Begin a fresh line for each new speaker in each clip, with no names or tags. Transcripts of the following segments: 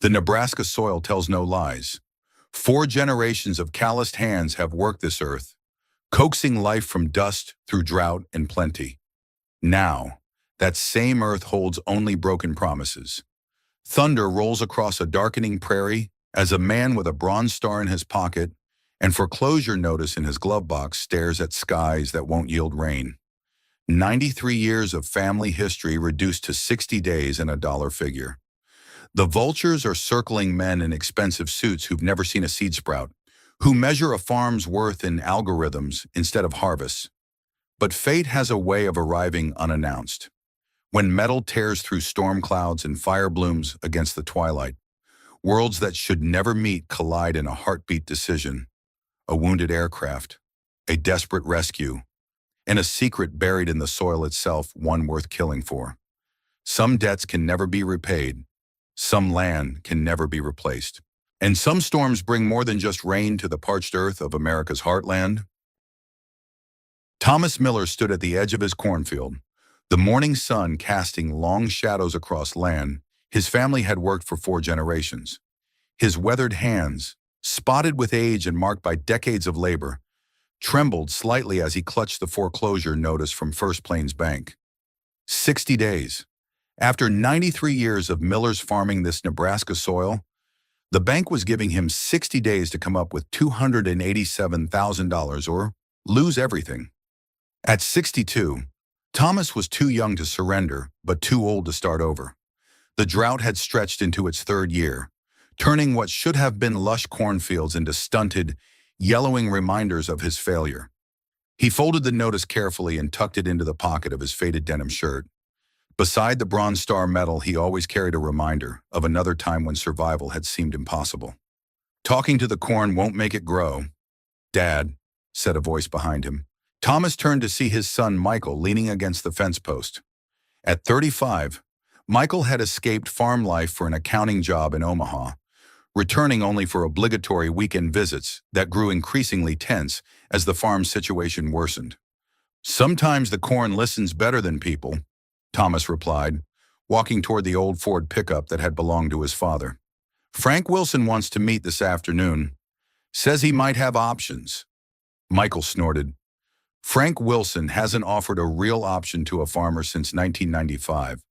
The Nebraska soil tells no lies. 4 generations of calloused hands have worked this earth, coaxing life from dust through drought and plenty. Now, that same earth holds only broken promises. Thunder rolls across a darkening prairie as a man with a bronze star in his pocket and foreclosure notice in his glove box stares at skies that won't yield rain. 93 years of family history reduced to 60 days and a dollar figure. The vultures are circling men in expensive suits who've never seen a seed sprout, who measure a farm's worth in algorithms instead of harvests. But fate has a way of arriving unannounced. When metal tears through storm clouds and fire blooms against the twilight, worlds that should never meet collide in a heartbeat decision. A wounded aircraft, a desperate rescue, and a secret buried in the soil itself, one worth killing for. Some debts can never be repaid. Some land can never be replaced. And some storms bring more than just rain to the parched earth of America's heartland. Thomas Miller stood at the edge of his cornfield, the morning sun casting long shadows across land his family had worked for 4 generations. His weathered hands, spotted with age and marked by decades of labor, trembled slightly as he clutched the foreclosure notice from First Plains Bank. 60 days. After 93 years of Miller's farming this Nebraska soil, the bank was giving him 60 days to come up with $287,000 or lose everything. At 62, Thomas was too young to surrender, but too old to start over. The drought had stretched into its 3rd year, turning what should have been lush cornfields into stunted, yellowing reminders of his failure. He folded the notice carefully and tucked it into the pocket of his faded denim shirt. Beside the Bronze Star medal, he always carried a reminder of another time when survival had seemed impossible. "Talking to the corn won't make it grow, Dad," said a voice behind him. Thomas turned to see his son Michael leaning against the fence post. At 35, Michael had escaped farm life for an accounting job in Omaha, returning only for obligatory weekend visits that grew increasingly tense as the farm situation worsened. "Sometimes the corn listens better than people," Thomas replied, walking toward the old Ford pickup that had belonged to his father. "Frank Wilson wants to meet this afternoon. Says he might have options." Michael snorted. "Frank Wilson hasn't offered a real option to a farmer since 1995.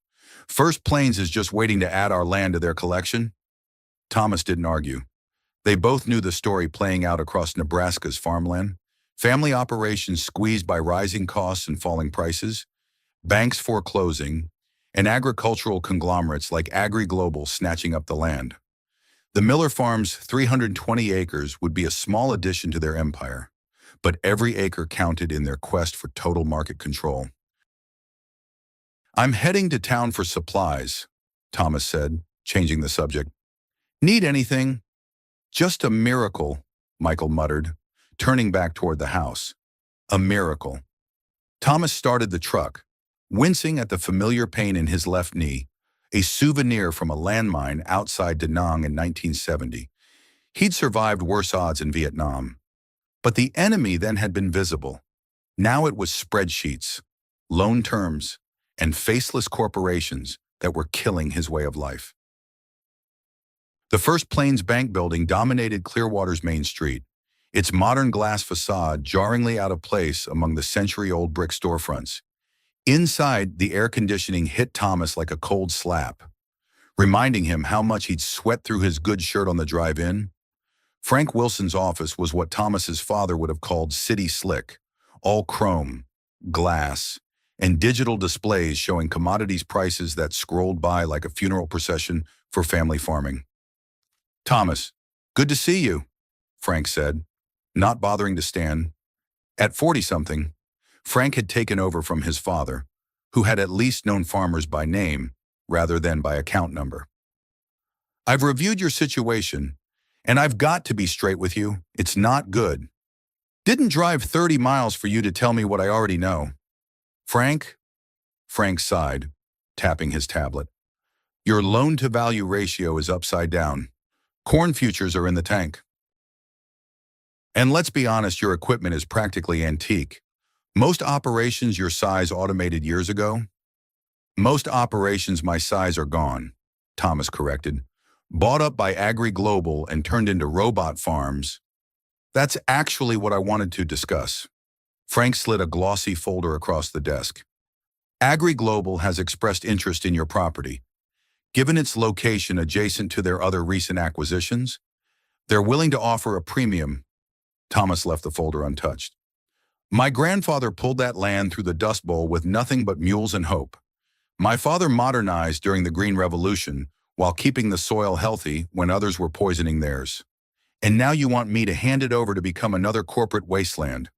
First Plains is just waiting to add our land to their collection." Thomas didn't argue. They both knew the story playing out across Nebraska's farmland. Family operations squeezed by rising costs and falling prices, banks foreclosing, and agricultural conglomerates like AgriGlobal snatching up the land. The Miller farm's 320 acres would be a small addition to their empire, but every acre counted in their quest for total market control. "I'm heading to town for supplies," Thomas said, changing the subject. "Need anything?" "Just a miracle," Michael muttered, turning back toward the house. A miracle. Thomas started the truck, wincing at the familiar pain in his left knee, a souvenir from a landmine outside Da Nang in 1970. He'd survived worse odds in Vietnam. But the enemy then had been visible. Now it was spreadsheets, loan terms, and faceless corporations that were killing his way of life. The First Plains Bank building dominated Clearwater's main street, its modern glass facade jarringly out of place among the century-old brick storefronts. Inside, the air conditioning hit Thomas like a cold slap, reminding him how much he'd sweat through his good shirt on the drive-in. Frank Wilson's office was what Thomas's father would have called city slick, all chrome, glass, and digital displays showing commodities prices that scrolled by like a funeral procession for family farming. "Thomas, good to see you," Frank said, not bothering to stand. At 40-something, Frank had taken over from his father, who had at least known farmers by name rather than by account number. "I've reviewed your situation, and I've got to be straight with you. It's not good. Didn't drive 30 miles for you to tell me what I already know." "Frank?" Frank sighed, tapping his tablet. "Your loan-to-value ratio is upside down. Corn futures are in the tank. And let's be honest, your equipment is practically antique. Most operations your size automated years ago." "Most operations my size are gone," Thomas corrected. bought up by Agri Global and turned into robot farms. That's actually what I wanted to discuss. Frank slid a glossy folder across the desk. Agri Global has expressed interest in your property. Given its location adjacent to their other recent acquisitions, they're willing to offer a premium. Thomas left the folder untouched. My grandfather pulled that land through the Dust Bowl with nothing but mules and hope. My father modernized during the Green Revolution while keeping the soil healthy when others were poisoning theirs. And now you want me to hand it over to become another corporate wasteland.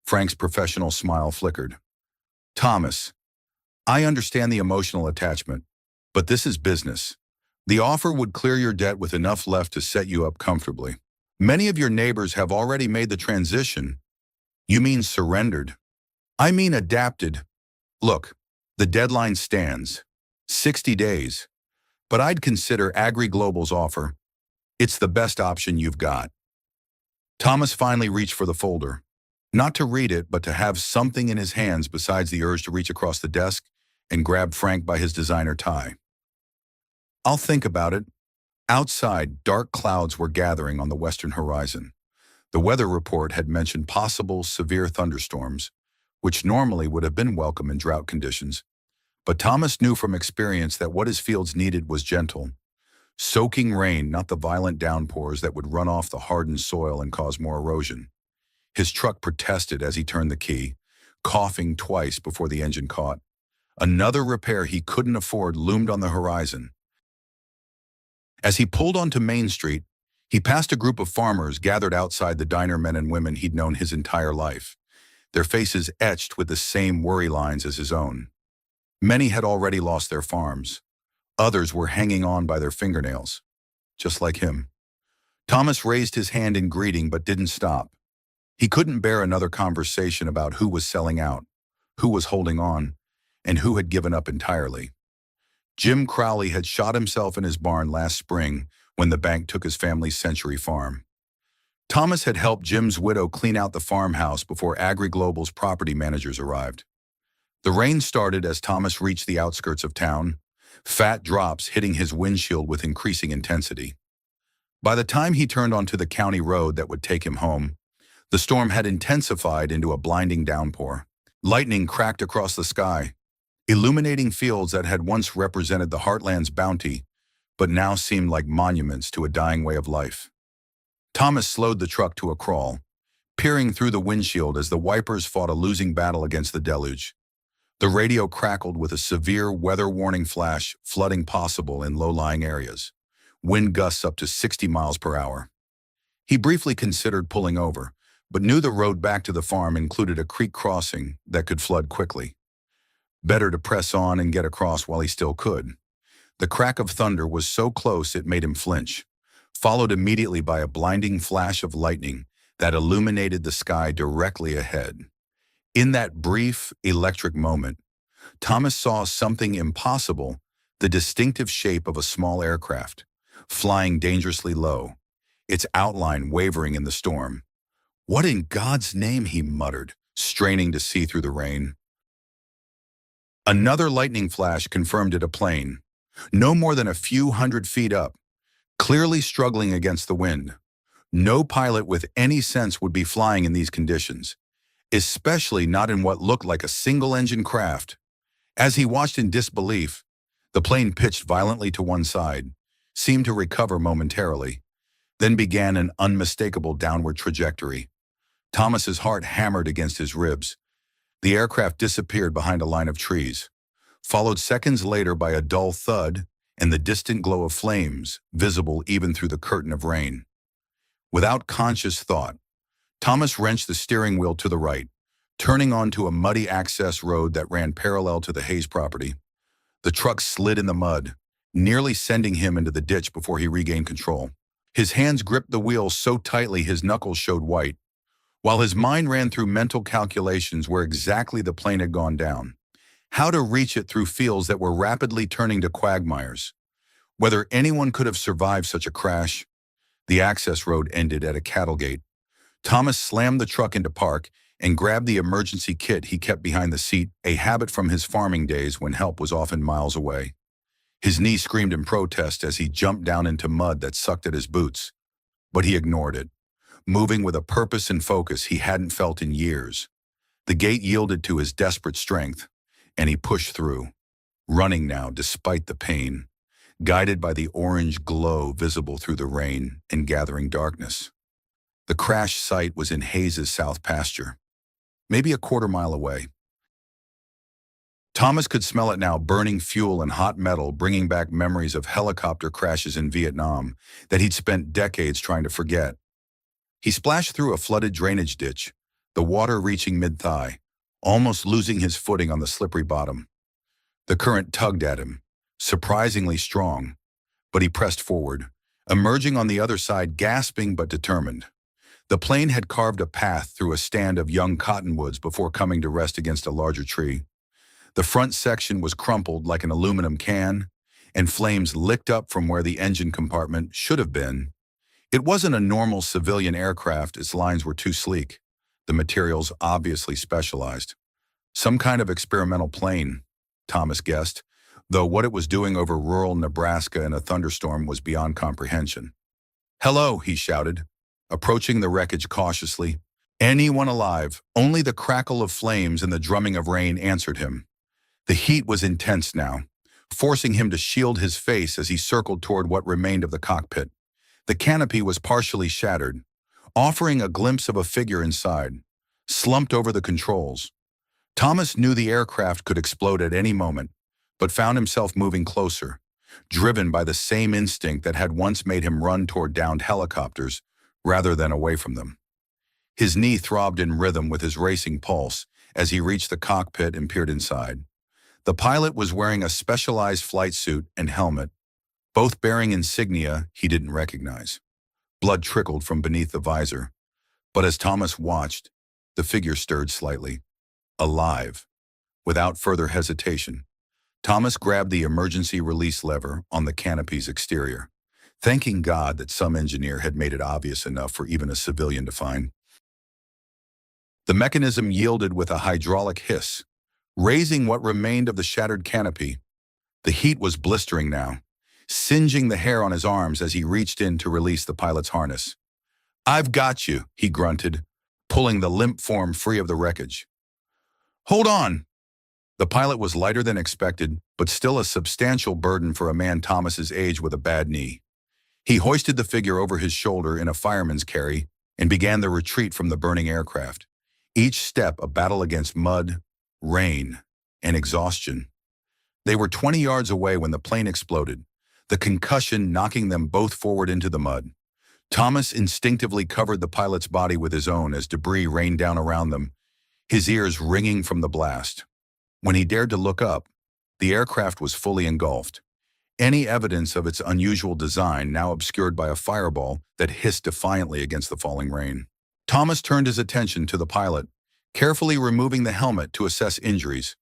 Frank's professional smile flickered. Thomas, I understand the emotional attachment, but this is business. The offer would clear your debt with enough left to set you up comfortably. Many of your neighbors have already made the transition. You mean surrendered? I mean adapted. Look, the deadline stands. 60 days. But I'd consider Agri Global's offer. It's the best option you've got. Thomas finally reached for the folder. Not to read it, but to have something in his hands besides the urge to reach across the desk and grab Frank by his designer tie. I'll think about it. Outside, dark clouds were gathering on the western horizon. The weather report had mentioned possible severe thunderstorms, which normally would have been welcome in drought conditions. But Thomas knew from experience that what his fields needed was gentle, soaking rain, not the violent downpours that would run off the hardened soil and cause more erosion. His truck protested as he turned the key, coughing twice before the engine caught. Another repair he couldn't afford loomed on the horizon. As he pulled onto Main Street, he passed a group of farmers gathered outside the diner, men and women he'd known his entire life, their faces etched with the same worry lines as his own. Many had already lost their farms. Others were hanging on by their fingernails, just like him. Thomas raised his hand in greeting but didn't stop. He couldn't bear another conversation about who was selling out, who was holding on, and who had given up entirely. Jim Crowley had shot himself in his barn last spring when the bank took his family's Century farm. Thomas had helped Jim's widow clean out the farmhouse before Agri Global's property managers arrived. The rain started as Thomas reached the outskirts of town, fat drops hitting his windshield with increasing intensity. By the time he turned onto the county road that would take him home, the storm had intensified into a blinding downpour. Lightning cracked across the sky, illuminating fields that had once represented the heartland's bounty, but now seemed like monuments to a dying way of life. Thomas slowed the truck to a crawl, peering through the windshield as the wipers fought a losing battle against the deluge. The radio crackled with a severe weather warning flash, flooding possible in low-lying areas, wind gusts up to 60 miles per hour. He briefly considered pulling over, but knew the road back to the farm included a creek crossing that could flood quickly. Better to press on and get across while he still could. The crack of thunder was so close it made him flinch, followed immediately by a blinding flash of lightning that illuminated the sky directly ahead. In that brief, electric moment, Thomas saw something impossible, the distinctive shape of a small aircraft, flying dangerously low, its outline wavering in the storm. What in God's name, he muttered, straining to see through the rain. Another lightning flash confirmed it a plane, no more than a few hundred feet up, clearly struggling against the wind. No pilot with any sense would be flying in these conditions, especially not in what looked like a single-engine craft. As he watched in disbelief, the plane pitched violently to one side, seemed to recover momentarily, then began an unmistakable downward trajectory. Thomas's heart hammered against his ribs. The aircraft disappeared behind a line of trees, followed seconds later by a dull thud and the distant glow of flames, visible even through the curtain of rain. Without conscious thought, Thomas wrenched the steering wheel to the right, turning onto a muddy access road that ran parallel to the Hayes property. The truck slid in the mud, nearly sending him into the ditch before he regained control. His hands gripped the wheel so tightly his knuckles showed white, while his mind ran through mental calculations where exactly the plane had gone down, how to reach it through fields that were rapidly turning to quagmires. Whether anyone could have survived such a crash. The access road ended at a cattle gate. Thomas slammed the truck into park and grabbed the emergency kit he kept behind the seat, a habit from his farming days when help was often miles away. His knee screamed in protest as he jumped down into mud that sucked at his boots, but he ignored it, moving with a purpose and focus he hadn't felt in years. The gate yielded to his desperate strength, and he pushed through, running now despite the pain, guided by the orange glow visible through the rain and gathering darkness. The crash site was in Hayes' south pasture, maybe a quarter-mile away. Thomas could smell it now, burning fuel and hot metal, bringing back memories of helicopter crashes in Vietnam that he'd spent decades trying to forget. He splashed through a flooded drainage ditch, the water reaching mid-thigh, almost losing his footing on the slippery bottom. The current tugged at him, surprisingly strong, but he pressed forward, emerging on the other side gasping but determined. The plane had carved a path through a stand of young cottonwoods before coming to rest against a larger tree. The front section was crumpled like an aluminum can, and flames licked up from where the engine compartment should have been. It wasn't a normal civilian aircraft, its lines were too sleek, the materials obviously specialized. Some kind of experimental plane, Thomas guessed, though what it was doing over rural Nebraska in a thunderstorm was beyond comprehension. "Hello," he shouted, approaching the wreckage cautiously. Anyone alive, only the crackle of flames and the drumming of rain answered him. The heat was intense now, forcing him to shield his face as he circled toward what remained of the cockpit. The canopy was partially shattered, offering a glimpse of a figure inside, slumped over the controls. Thomas knew the aircraft could explode at any moment, but found himself moving closer, driven by the same instinct that had once made him run toward downed helicopters rather than away from them. His knee throbbed in rhythm with his racing pulse as he reached the cockpit and peered inside. The pilot was wearing a specialized flight suit and helmet, both bearing insignia he didn't recognize. Blood trickled from beneath the visor, but as Thomas watched, the figure stirred slightly. Alive. Without further hesitation, Thomas grabbed the emergency release lever on the canopy's exterior, thanking God that some engineer had made it obvious enough for even a civilian to find. The mechanism yielded with a hydraulic hiss, raising what remained of the shattered canopy. The heat was blistering now, singeing the hair on his arms as he reached in to release the pilot's harness. "I've got you," he grunted, pulling the limp form free of the wreckage. "Hold on!" The pilot was lighter than expected, but still a substantial burden for a man Thomas's age with a bad knee. He hoisted the figure over his shoulder in a fireman's carry and began the retreat from the burning aircraft, each step a battle against mud, rain, and exhaustion. They were 20 yards away when the plane exploded, the concussion knocking them both forward into the mud. Thomas instinctively covered the pilot's body with his own as debris rained down around them, his ears ringing from the blast. When he dared to look up, the aircraft was fully engulfed, any evidence of its unusual design now obscured by a fireball that hissed defiantly against the falling rain. Thomas turned his attention to the pilot, carefully removing the helmet to assess injuries.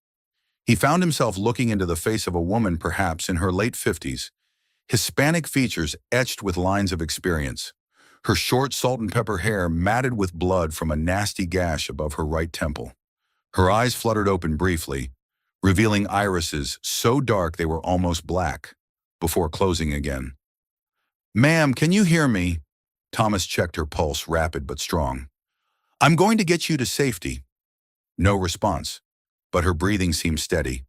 He found himself looking into the face of a woman perhaps in her late 50s, Hispanic features etched with lines of experience, her short salt and pepper hair matted with blood from a nasty gash above her right temple. Her eyes fluttered open briefly, revealing irises so dark they were almost black, before closing again. "Ma'am, can you hear me?" Thomas checked her pulse, rapid but strong. "I'm going to get you to safety." No response, but her breathing seemed steady.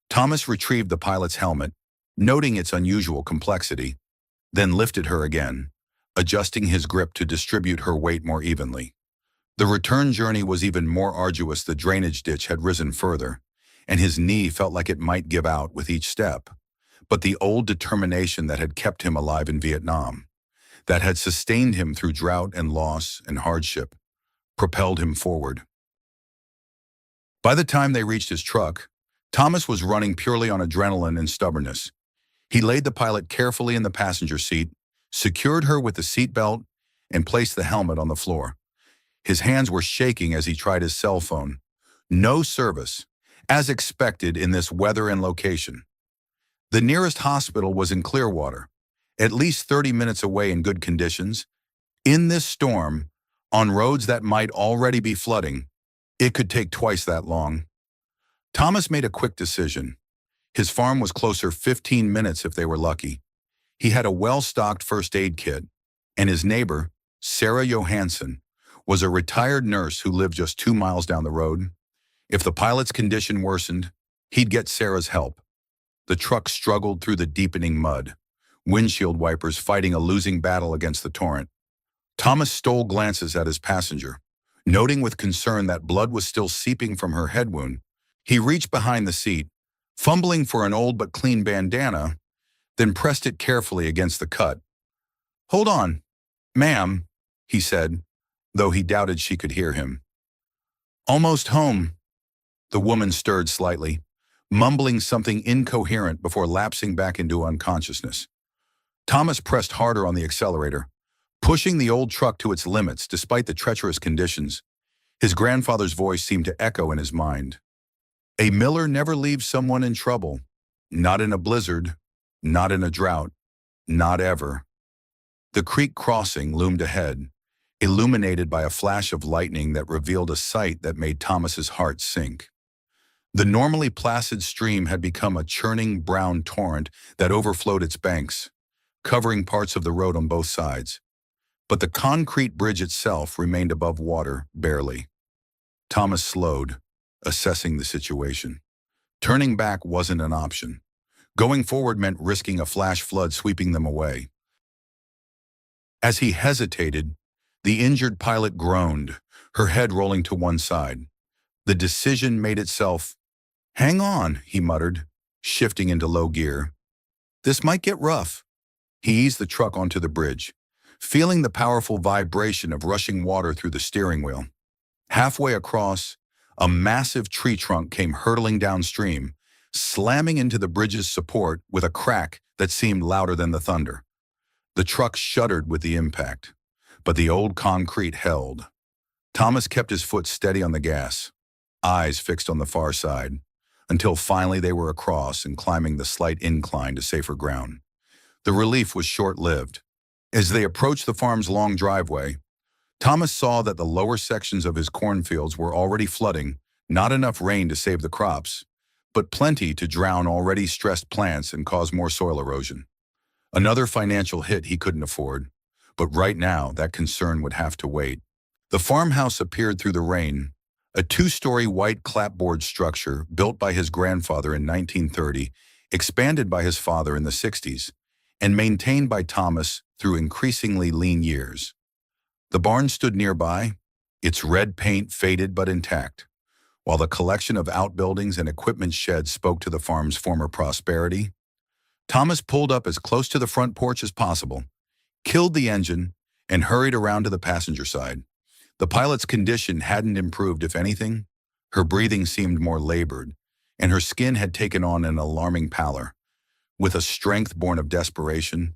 Thomas retrieved the pilot's helmet, noting its unusual complexity, then lifted her again, adjusting his grip to distribute her weight more evenly. The return journey was even more arduous. The drainage ditch had risen further, and his knee felt like it might give out with each step. But the old determination that had kept him alive in Vietnam, that had sustained him through drought and loss and hardship, propelled him forward. By the time they reached his truck, Thomas was running purely on adrenaline and stubbornness. He laid the pilot carefully in the passenger seat, secured her with the seatbelt, and placed the helmet on the floor. His hands were shaking as he tried his cell phone. No service, as expected in this weather and location. The nearest hospital was in Clearwater, at least 30 minutes away in good conditions. In this storm, on roads that might already be flooding, it could take twice that long. Thomas made a quick decision. His farm was closer 15 minutes if they were lucky. He had a well-stocked first aid kit, and his neighbor, Sarah Johansson, was a retired nurse who lived just 2 miles down the road. If the pilot's condition worsened, he'd get Sarah's help. The truck struggled through the deepening mud, windshield wipers fighting a losing battle against the torrent. Thomas stole glances at his passenger, noting with concern that blood was still seeping from her head wound. He reached behind the seat, fumbling for an old but clean bandana, then pressed it carefully against the cut. "Hold on, ma'am," he said, though he doubted she could hear him. "Almost home." The woman stirred slightly, mumbling something incoherent before lapsing back into unconsciousness. Thomas pressed harder on the accelerator, pushing the old truck to its limits despite the treacherous conditions. His grandfather's voice seemed to echo in his mind. "A miller never leaves someone in trouble. Not in a blizzard, not in a drought, not ever." The creek crossing loomed ahead, illuminated by a flash of lightning that revealed a sight that made Thomas's heart sink. The normally placid stream had become a churning brown torrent that overflowed its banks, covering parts of the road on both sides. But the concrete bridge itself remained above water, barely. Thomas slowed, assessing the situation. Turning back wasn't an option. Going forward meant risking a flash flood sweeping them away. As he hesitated, the injured pilot groaned, her head rolling to one side. The decision made itself. "Hang on," he muttered, shifting into low gear. "This might get rough." He eased the truck onto the bridge, feeling the powerful vibration of rushing water through the steering wheel. Halfway across, a massive tree trunk came hurtling downstream, slamming into the bridge's support with a crack that seemed louder than the thunder. The truck shuddered with the impact, but the old concrete held. Thomas kept his foot steady on the gas, eyes fixed on the far side, until finally they were across and climbing the slight incline to safer ground. The relief was short-lived. As they approached the farm's long driveway, Thomas saw that the lower sections of his cornfields were already flooding, not enough rain to save the crops, but plenty to drown already stressed plants and cause more soil erosion. Another financial hit he couldn't afford, but right now that concern would have to wait. The farmhouse appeared through the rain, a 2-story white clapboard structure built by his grandfather in 1930, expanded by his father in the 60s, and maintained by Thomas through increasingly lean years. The barn stood nearby, its red paint faded but intact, while the collection of outbuildings and equipment sheds spoke to the farm's former prosperity. Thomas pulled up as close to the front porch as possible, killed the engine, and hurried around to the passenger side. The pilot's condition hadn't improved, if anything. Her breathing seemed more labored, and her skin had taken on an alarming pallor. With a strength born of desperation,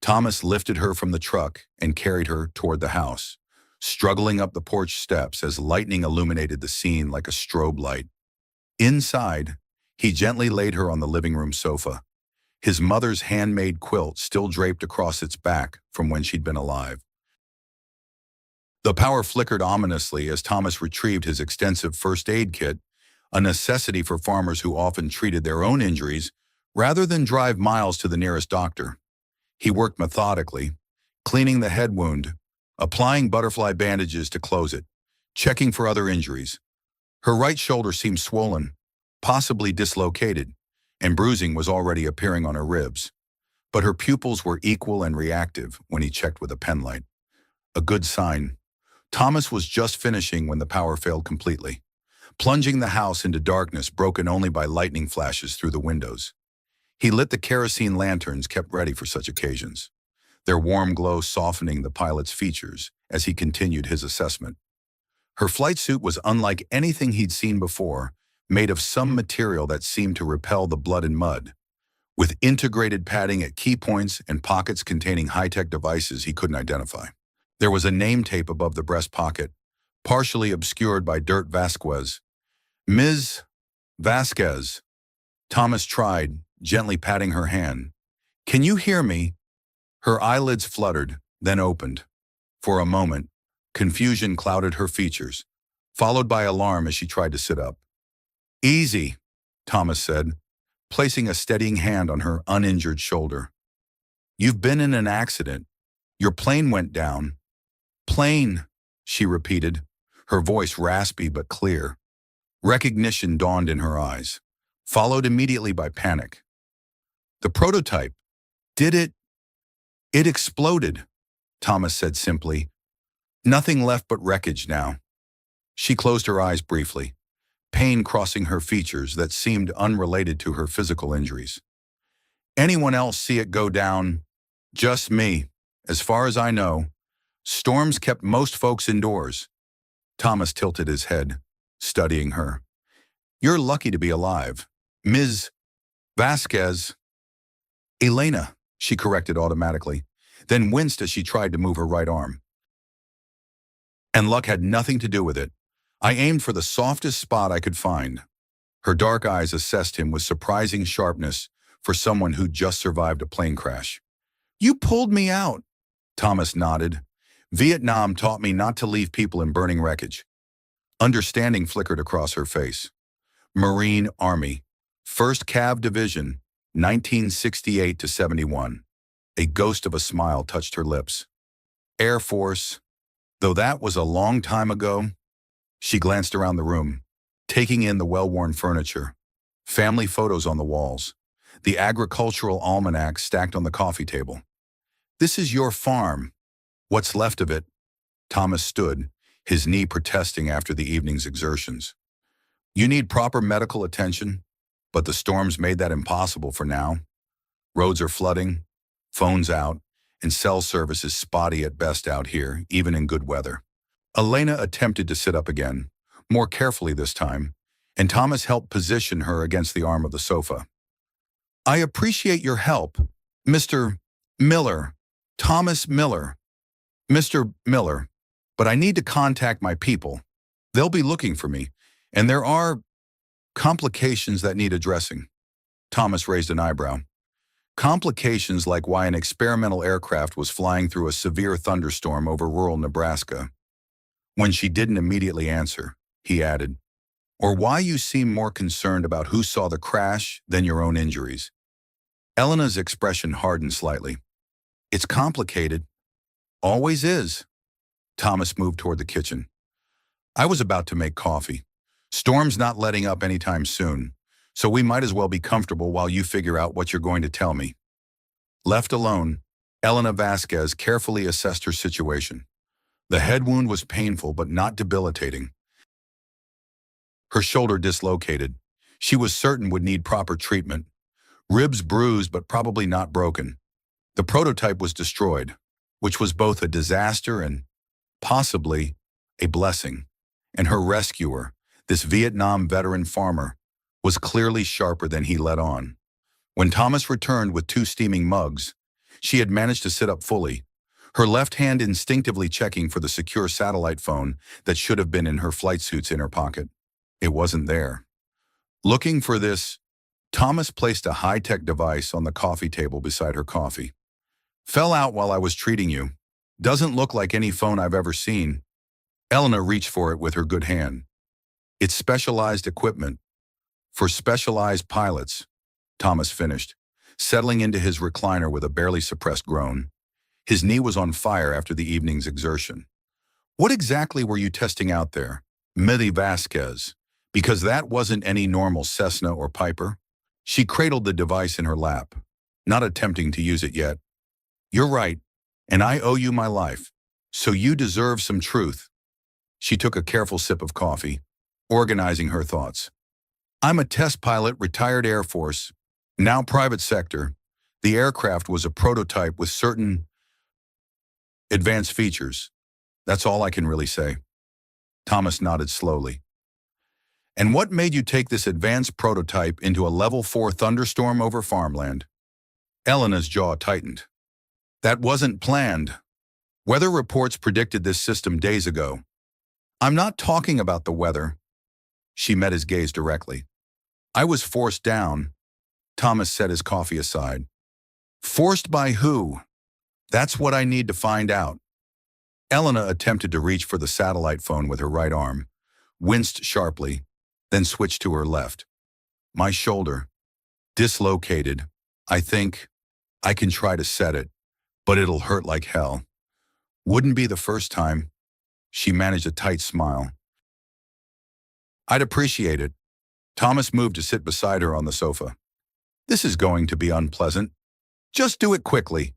Thomas lifted her from the truck and carried her toward the house, struggling up the porch steps as lightning illuminated the scene like a strobe light. Inside, he gently laid her on the living room sofa, his mother's handmade quilt still draped across its back from when she'd been alive. The power flickered ominously as Thomas retrieved his extensive first aid kit, a necessity for farmers who often treated their own injuries rather than drive miles to the nearest doctor. He worked methodically, cleaning the head wound, applying butterfly bandages to close it, checking for other injuries. Her right shoulder seemed swollen, possibly dislocated, and bruising was already appearing on her ribs. But her pupils were equal and reactive when he checked with a penlight. A good sign. Thomas was just finishing when the power failed completely, plunging the house into darkness broken only by lightning flashes through the windows. He lit the kerosene lanterns kept ready for such occasions, their warm glow softening the pilot's features as he continued his assessment. Her flight suit was unlike anything he'd seen before, made of some material that seemed to repel the blood and mud, with integrated padding at key points and pockets containing high-tech devices he couldn't identify. There was a name tape above the breast pocket, partially obscured by Dirt Vasquez. "Ms. Vasquez." Thomas tried, gently patting her hand. "Can you hear me?" Her eyelids fluttered, then opened. For a moment, confusion clouded her features, followed by alarm as she tried to sit up. "Easy," Thomas said, placing a steadying hand on her uninjured shoulder. You've been in an accident. Your plane went down. Plane, she repeated, her voice raspy but clear. Recognition dawned in her eyes, followed immediately by panic. The prototype. Did it? It exploded, Thomas said simply. Nothing left but wreckage now. She closed her eyes briefly, pain crossing her features that seemed unrelated to her physical injuries. Anyone else see it go down? Just me. As far as I know, storms kept most folks indoors. Thomas tilted his head, studying her. You're lucky to be alive. Ms. Vasquez. Elena, she corrected automatically, then winced as she tried to move her right arm. And luck had nothing to do with it. I aimed for the softest spot I could find. Her dark eyes assessed him with surprising sharpness for someone who'd just survived a plane crash. You pulled me out. Thomas nodded. Vietnam taught me not to leave people in burning wreckage. Understanding flickered across her face. Marine Army, 1st Cav Division, 1968 to 71. A ghost of a smile touched her lips. Air Force, though that was a long time ago. She glanced around the room, taking in the well-worn furniture, family photos on the walls, the agricultural almanac stacked on the coffee table. This is your farm. What's left of it? Thomas stood, his knee protesting after the evening's exertions. You need proper medical attention, but the storms made that impossible for now. Roads are flooding, phones out, and cell service is spotty at best out here, even in good weather. Elena attempted to sit up again, more carefully this time, and Thomas helped position her against the arm of the sofa. I appreciate your help, Mr. Miller, Thomas Miller. Mr. Miller, but I need to contact my people. They'll be looking for me, and there are complications that need addressing. Thomas raised an eyebrow. Complications like why an experimental aircraft was flying through a severe thunderstorm over rural Nebraska. When she didn't immediately answer, he added, or why you seem more concerned about who saw the crash than your own injuries. Elena's expression hardened slightly. It's complicated. Always is. Thomas moved toward the kitchen. I was about to make coffee. Storm's not letting up anytime soon, so we might as well be comfortable while you figure out what you're going to tell me. Left alone, Elena Vasquez carefully assessed her situation. The head wound was painful but not debilitating. Her shoulder dislocated. She was certain would need proper treatment. Ribs bruised but probably not broken. The prototype was destroyed, which was both a disaster and, possibly, a blessing. And her rescuer, this Vietnam veteran farmer, was clearly sharper than he let on. When Thomas returned with 2 steaming mugs, she had managed to sit up fully, her left hand instinctively checking for the secure satellite phone that should have been in her flight suit's inner pocket. It wasn't there. Looking for this, Thomas placed a high-tech device on the coffee table beside her coffee. Fell out while I was treating you. Doesn't look like any phone I've ever seen. Elena reached for it with her good hand. It's specialized equipment. For specialized pilots, Thomas finished, settling into his recliner with a barely suppressed groan. His knee was on fire after the evening's exertion. What exactly were you testing out there, Millie Vasquez? Because that wasn't any normal Cessna or Piper. She cradled the device in her lap, not attempting to use it yet. You're right, and I owe you my life, so you deserve some truth. She took a careful sip of coffee, organizing her thoughts. I'm a test pilot, retired Air Force, now private sector. The aircraft was a prototype with certain advanced features. That's all I can really say. Thomas nodded slowly. And what made you take this advanced prototype into a level 4 thunderstorm over farmland? Elena's jaw tightened. That wasn't planned. Weather reports predicted this system days ago. I'm not talking about the weather. She met his gaze directly. I was forced down. Thomas set his coffee aside. Forced by who? That's what I need to find out. Elena attempted to reach for the satellite phone with her right arm, winced sharply, then switched to her left. My shoulder. Dislocated. I think I can try to set it, but it'll hurt like hell. Wouldn't be the first time. She managed a tight smile. I'd appreciate it. Thomas moved to sit beside her on the sofa. This is going to be unpleasant. Just do it quickly.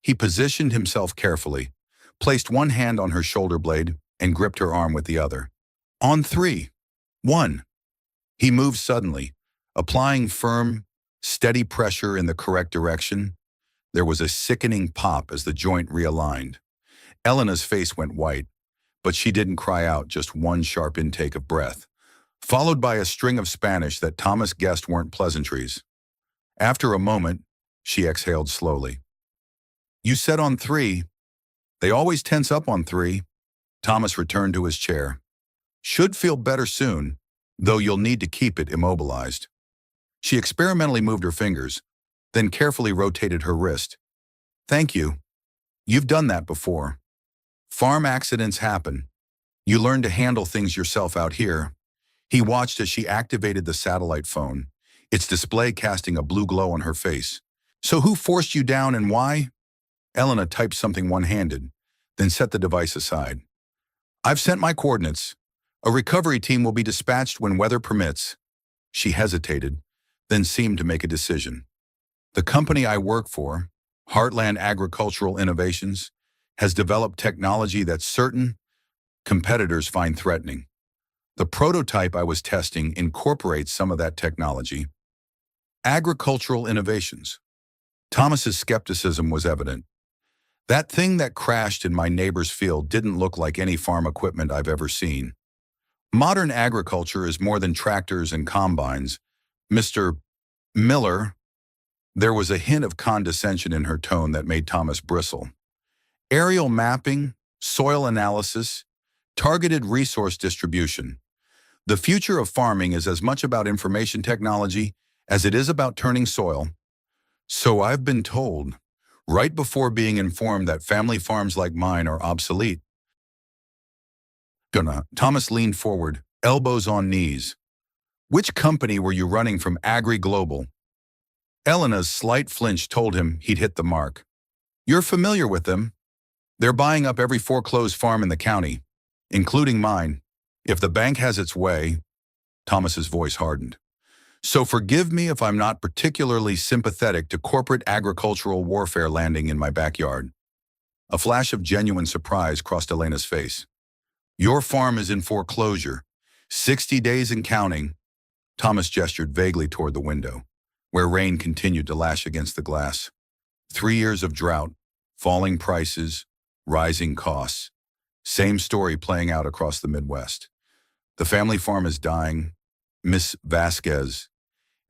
He positioned himself carefully, placed one hand on her shoulder blade, and gripped her arm with the other. On three. 1. He moved suddenly, applying firm, steady pressure in the correct direction. There was a sickening pop as the joint realigned. Elena's face went white, but she didn't cry out, just one sharp intake of breath, followed by a string of Spanish that Thomas guessed weren't pleasantries. After a moment, she exhaled slowly. You said on 3. They always tense up on 3. Thomas returned to his chair. Should feel better soon, though you'll need to keep it immobilized. She experimentally moved her fingers, then carefully rotated her wrist. Thank you. You've done that before. Farm accidents happen. You learn to handle things yourself out here. He watched as she activated the satellite phone, its display casting a blue glow on her face. So who forced you down and why? Elena typed something one-handed, then set the device aside. I've sent my coordinates. A recovery team will be dispatched when weather permits. She hesitated, then seemed to make a decision. The company I work for, Heartland Agricultural Innovations, has developed technology that certain competitors find threatening. The prototype I was testing incorporates some of that technology. Agricultural innovations. Thomas's skepticism was evident. That thing that crashed in my neighbor's field didn't look like any farm equipment I've ever seen. Modern agriculture is more than tractors and combines. Mr. Miller, there was a hint of condescension in her tone that made Thomas bristle. Aerial mapping, soil analysis, targeted resource distribution. The future of farming is as much about information technology as it is about turning soil. So I've been told, right before being informed that family farms like mine are obsolete. Thomas leaned forward, elbows on knees. Which company were you running from Agri Global? Elena's slight flinch told him he'd hit the mark. You're familiar with them. They're buying up every foreclosed farm in the county, including mine. If the bank has its way, Thomas's voice hardened. So forgive me if I'm not particularly sympathetic to corporate agricultural warfare landing in my backyard. A flash of genuine surprise crossed Elena's face. Your farm is in foreclosure. 60 days and counting. Thomas gestured vaguely toward the window, where rain continued to lash against the glass. 3 years of drought, falling prices, rising costs. Same story playing out across the Midwest. The family farm is dying. Miss Vasquez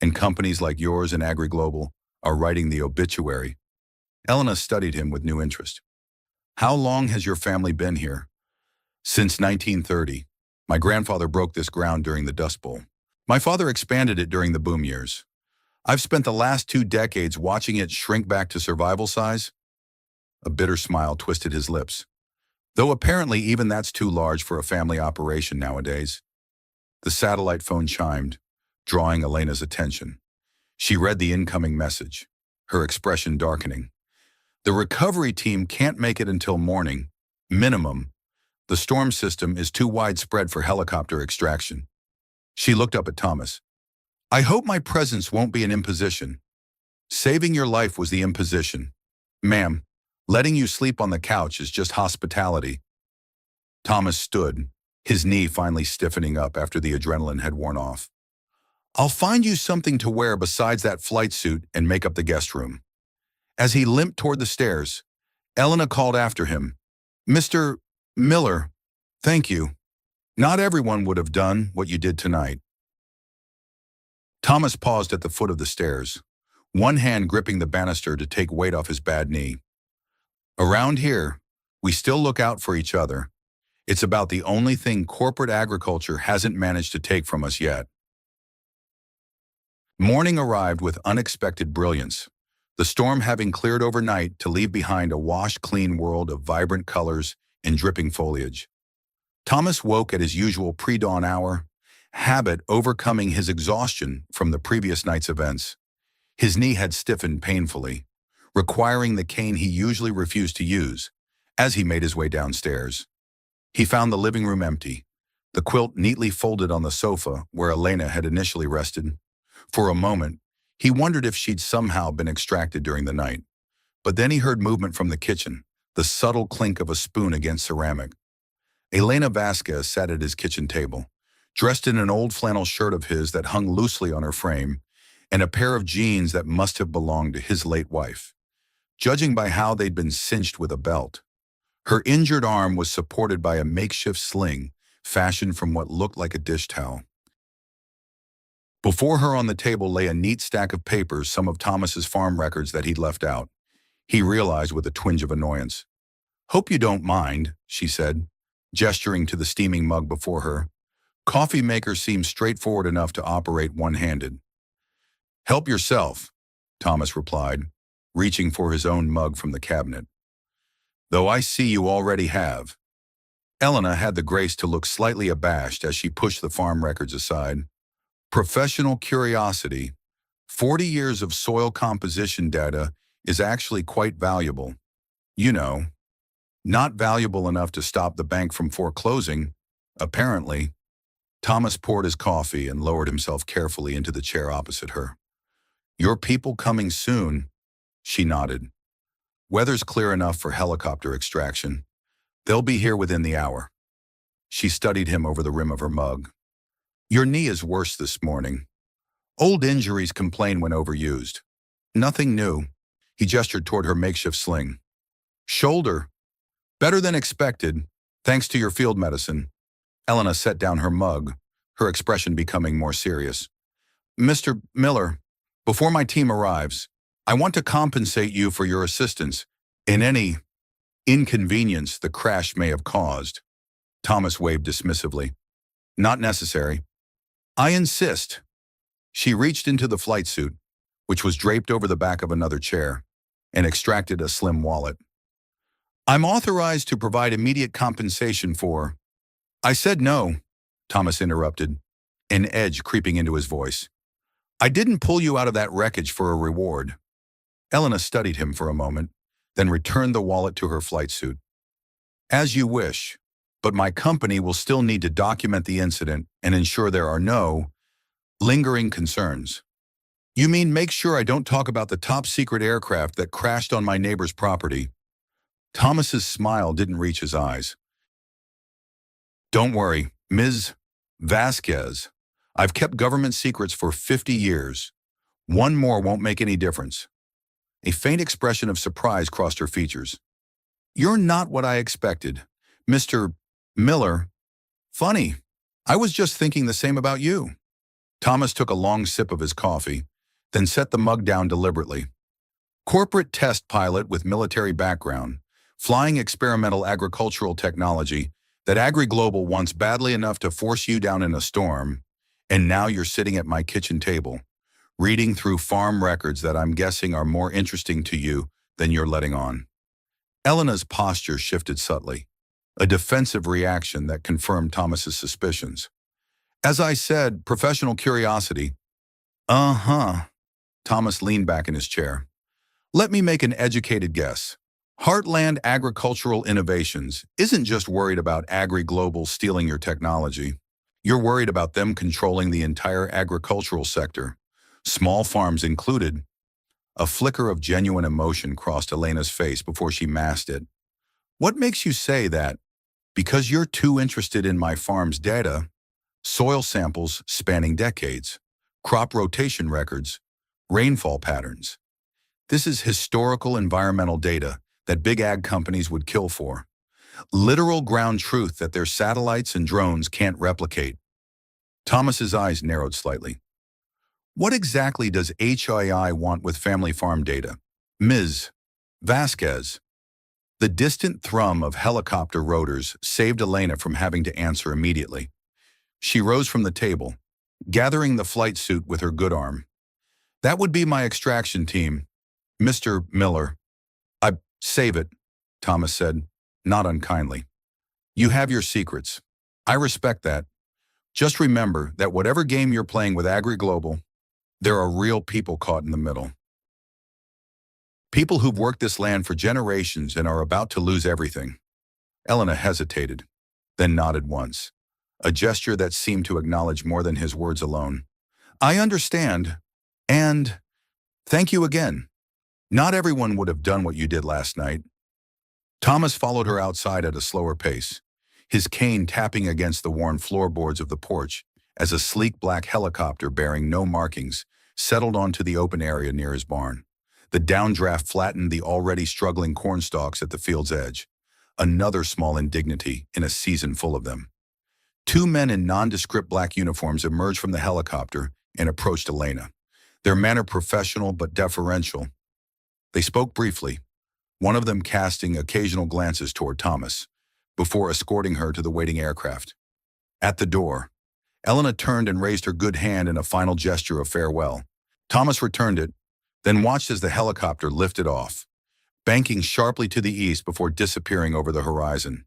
and companies like yours and Agri Global are writing the obituary. Elena studied him with new interest. How long has your family been here? Since 1930. My grandfather broke this ground during the Dust Bowl. My father expanded it during the boom years. I've spent the last 2 decades watching it shrink back to survival size. A bitter smile twisted his lips. Though apparently even that's too large for a family operation nowadays. The satellite phone chimed, drawing Elena's attention. She read the incoming message, her expression darkening. The recovery team can't make it until morning, minimum. The storm system is too widespread for helicopter extraction. She looked up at Thomas. I hope my presence won't be an imposition. Saving your life was the imposition. Ma'am, letting you sleep on the couch is just hospitality. Thomas stood, his knee finally stiffening up after the adrenaline had worn off. I'll find you something to wear besides that flight suit and make up the guest room. As he limped toward the stairs, Elena called after him. Mr. Miller, thank you. Not everyone would have done what you did tonight. Thomas paused at the foot of the stairs, one hand gripping the banister to take weight off his bad knee. Around here, we still look out for each other. It's about the only thing corporate agriculture hasn't managed to take from us yet. Morning arrived with unexpected brilliance, the storm having cleared overnight to leave behind a washed-clean world of vibrant colors and dripping foliage. Thomas woke at his usual pre-dawn hour, habit overcoming his exhaustion from the previous night's events. His knee had stiffened painfully, requiring the cane he usually refused to use. As he made his way downstairs, he found the living room empty, the quilt neatly folded on the sofa where Elena had initially rested. For a moment, he wondered if she'd somehow been extracted during the night. But then he heard movement from the kitchen, the subtle clink of a spoon against ceramic. Elena Vasquez sat at his kitchen table, dressed in an old flannel shirt of his that hung loosely on her frame, and a pair of jeans that must have belonged to his late wife, judging by how they'd been cinched with a belt. Her injured arm was supported by a makeshift sling fashioned from what looked like a dish towel. Before her on the table lay a neat stack of papers, some of Thomas's farm records that he'd left out. He realized with a twinge of annoyance. "Hope you don't mind," she said, gesturing to the steaming mug before her. "Coffee maker seems straightforward enough to operate one-handed." "Help yourself," Thomas replied, reaching for his own mug from the cabinet. "Though I see you already have." Elena had the grace to look slightly abashed as she pushed the farm records aside. Professional curiosity. 40 years of soil composition data is actually quite valuable. You know, not valuable enough to stop the bank from foreclosing, apparently. Thomas poured his coffee and lowered himself carefully into the chair opposite her. "Your people coming soon?" She nodded. "Weather's clear enough for helicopter extraction. They'll be here within the hour." She studied him over the rim of her mug. "Your knee is worse this morning. Old injuries complain when overused. Nothing new." He gestured toward her makeshift sling. "Shoulder. Better than expected, thanks to your field medicine." Elena set down her mug, her expression becoming more serious. "Mr. Miller, before my team arrives, I want to compensate you for your assistance in any inconvenience the crash may have caused." Thomas waved dismissively. "Not necessary." "I insist." She reached into the flight suit, which was draped over the back of another chair, and extracted a slim wallet. "I'm authorized to provide immediate compensation for—" "I said no," Thomas interrupted, an edge creeping into his voice. "I didn't pull you out of that wreckage for a reward." Elena studied him for a moment, then returned the wallet to her flight suit. "As you wish, but my company will still need to document the incident and ensure there are no lingering concerns." "You mean make sure I don't talk about the top-secret aircraft that crashed on my neighbor's property?" Thomas's smile didn't reach his eyes. "Don't worry, Ms. Vasquez. I've kept government secrets for 50 years. One more won't make any difference." A faint expression of surprise crossed her features. "You're not what I expected, Mr. Miller. Funny, I was just thinking the same about you." Thomas took a long sip of his coffee, then set the mug down deliberately. "Corporate test pilot with military background, flying experimental agricultural technology that AgriGlobal wants badly enough to force you down in a storm, and now you're sitting at my kitchen table, reading through farm records that I'm guessing are more interesting to you than you're letting on." Elena's posture shifted subtly, a defensive reaction that confirmed Thomas's suspicions. "As I said, professional curiosity." "Uh-huh." Thomas leaned back in his chair. "Let me make an educated guess. Heartland Agricultural Innovations isn't just worried about AgriGlobal stealing your technology. You're worried about them controlling the entire agricultural sector, small farms included." A flicker of genuine emotion crossed Elena's face before she masked it. "What makes you say that?" "Because you're too interested in my farm's data, soil samples spanning decades, crop rotation records, rainfall patterns. This is historical environmental data that big ag companies would kill for. Literal ground truth that their satellites and drones can't replicate." Thomas's eyes narrowed slightly. "What exactly does HII want with family farm data, Ms. Vasquez?" The distant thrum of helicopter rotors saved Elena from having to answer immediately. She rose from the table, gathering the flight suit with her good arm. "That would be my extraction team, Mr. Miller." "Save it," Thomas said, not unkindly. "You have your secrets. I respect that. Just remember that whatever game you're playing with AgriGlobal, There are real people caught in the middle. People who've worked this land for generations and are about to lose everything. Elena hesitated, then nodded once, a gesture that seemed to acknowledge more than his words alone. I understand, and thank you again. Not everyone would have done what you did last night. Thomas followed her outside at a slower pace, his cane tapping against the worn floorboards of the porch as a sleek black helicopter bearing no markings settled onto the open area near his barn. The downdraft flattened the already struggling cornstalks at the field's edge, another small indignity in a season full of them. Two men in nondescript black uniforms emerged from the helicopter and approached Elena, their manner professional but deferential. They spoke briefly, one of them casting occasional glances toward Thomas, before escorting her to the waiting aircraft. At the door, Elena turned and raised her good hand in a final gesture of farewell. Thomas returned it, then watched as the helicopter lifted off, banking sharply to the east before disappearing over the horizon.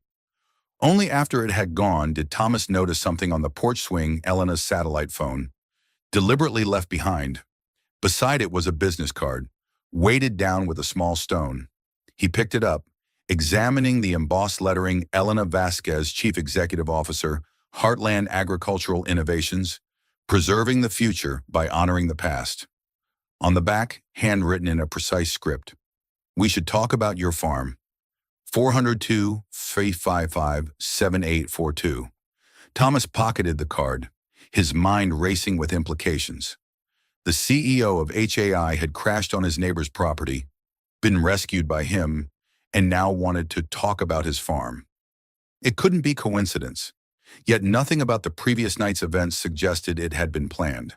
Only after it had gone did Thomas notice something on the porch swing, Elena's satellite phone, deliberately left behind. Beside it was a business card, weighted down with a small stone. He picked it up, examining the embossed lettering Elena Vasquez, Chief Executive Officer, Heartland Agricultural Innovations, preserving the future by honoring the past. On the back, handwritten in a precise script, we should talk about your farm. 402-355-7842. Thomas pocketed the card, his mind racing with implications. The CEO of HAI had crashed on his neighbor's property, been rescued by him, and now wanted to talk about his farm. It couldn't be coincidence, yet nothing about the previous night's events suggested it had been planned.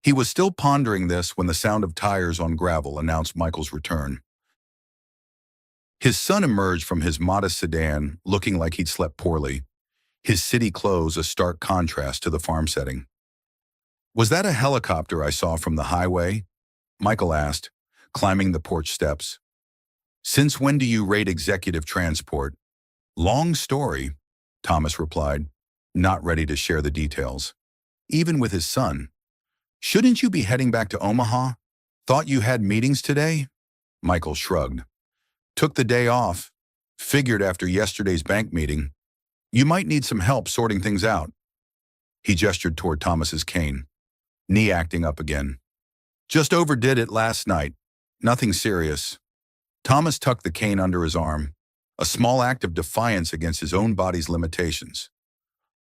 He was still pondering this when the sound of tires on gravel announced Michael's return. His son emerged from his modest sedan, looking like he'd slept poorly, his city clothes a stark contrast to the farm setting. Was that a helicopter I saw from the highway? Michael asked, climbing the porch steps. Since when do you rate executive transport? Long story, Thomas replied, not ready to share the details. Even with his son. Shouldn't you be heading back to Omaha? Thought you had meetings today? Michael shrugged. Took the day off. Figured after yesterday's bank meeting, you might need some help sorting things out. He gestured toward Thomas's cane, knee acting up again. Just overdid it last night. Nothing serious. Thomas tucked the cane under his arm, a small act of defiance against his own body's limitations.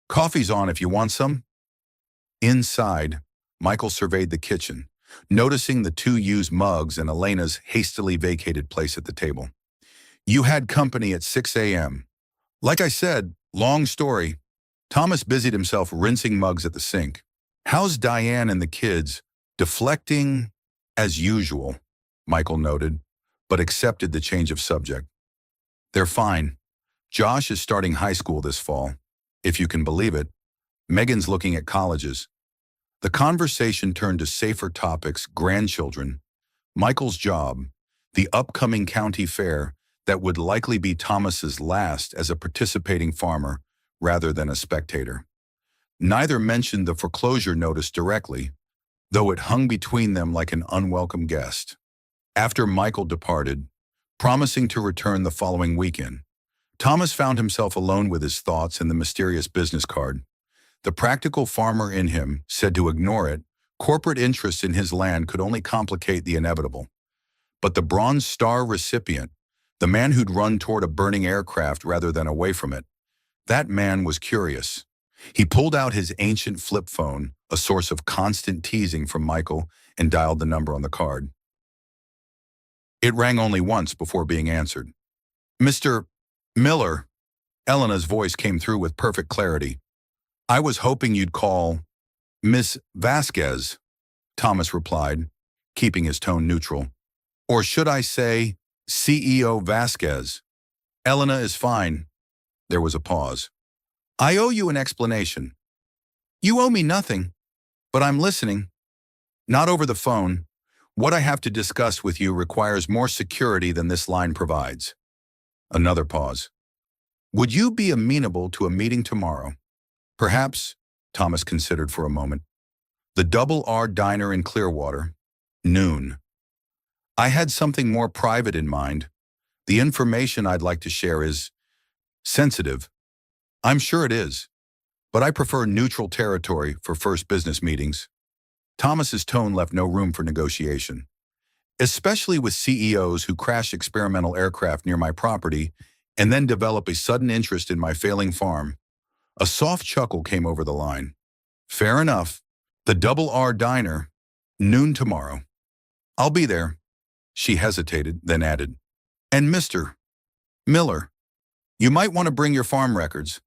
Coffee's on if you want some. Inside, Michael surveyed the kitchen, noticing the two used mugs and Elena's hastily vacated place at the table. You had company at 6 a.m. Like I said, long story. Thomas busied himself rinsing mugs at the sink. How's Diane and the kids? Deflecting as usual, Michael noted, but accepted the change of subject. They're fine. Josh is starting high school this fall, if you can believe it. Megan's looking at colleges. The conversation turned to safer topics: grandchildren, Michael's job, the upcoming county fair that would likely be Thomas's last as a participating farmer rather than a spectator. Neither mentioned the foreclosure notice directly, though it hung between them like an unwelcome guest. After Michael departed, promising to return the following weekend, Thomas found himself alone with his thoughts and the mysterious business card. The practical farmer in him said to ignore it. Corporate interests in his land could only complicate the inevitable. But the Bronze Star recipient, the man who'd run toward a burning aircraft rather than away from it, that man was curious. He pulled out his ancient flip phone, a source of constant teasing from Michael, and dialed the number on the card. It rang only once before being answered. Mr. Miller, Elena's voice came through with perfect clarity. I was hoping you'd call Miss Vasquez, Thomas replied, keeping his tone neutral. Or should I say CEO Vasquez? Elena is fine. There was a pause. I owe you an explanation. You owe me nothing, but I'm listening. Not over the phone. What I have to discuss with you requires more security than this line provides. Another pause. Would you be amenable to a meeting tomorrow? Perhaps, Thomas considered for a moment. The Double R Diner in Clearwater. Noon. I had something more private in mind. The information I'd like to share is sensitive. I'm sure it is, but I prefer neutral territory for first business meetings. Thomas's tone left no room for negotiation, especially with CEOs who crash experimental aircraft near my property and then develop a sudden interest in my failing farm. A soft chuckle came over the line. Fair enough. The Double R Diner. Noon tomorrow. I'll be there. She hesitated, then added, and Mr. Miller, you might want to bring your farm records.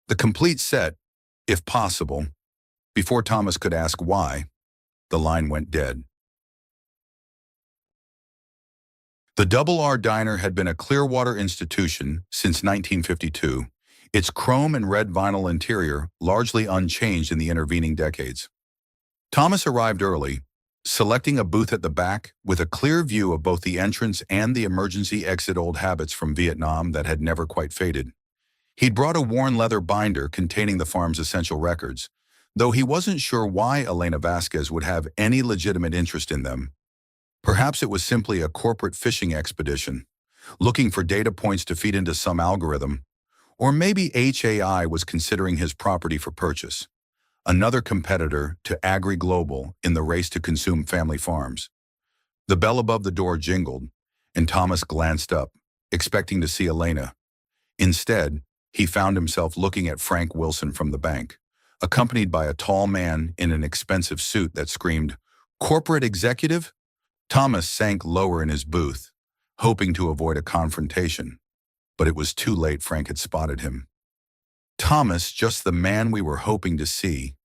The complete set, if possible. Before Thomas could ask why, the line went dead. The Double R Diner had been a Clearwater institution since 1952, its chrome and red vinyl interior largely unchanged in the intervening decades. Thomas arrived early, selecting a booth at the back with a clear view of both the entrance and the emergency exit, old habits from Vietnam that had never quite faded. He'd brought a worn leather binder containing the farm's essential records, though he wasn't sure why Elena Vasquez would have any legitimate interest in them. Perhaps it was simply a corporate fishing expedition, looking for data points to feed into some algorithm, or maybe HAI was considering his property for purchase, another competitor to AgriGlobal in the race to consume family farms. The bell above the door jingled, and Thomas glanced up, expecting to see Elena. Instead, he found himself looking at Frank Wilson from the bank, accompanied by a tall man in an expensive suit that screamed, "Corporate executive?" Thomas sank lower in his booth, hoping to avoid a confrontation, but it was too late. Frank had spotted him. Thomas, just the man we were hoping to see.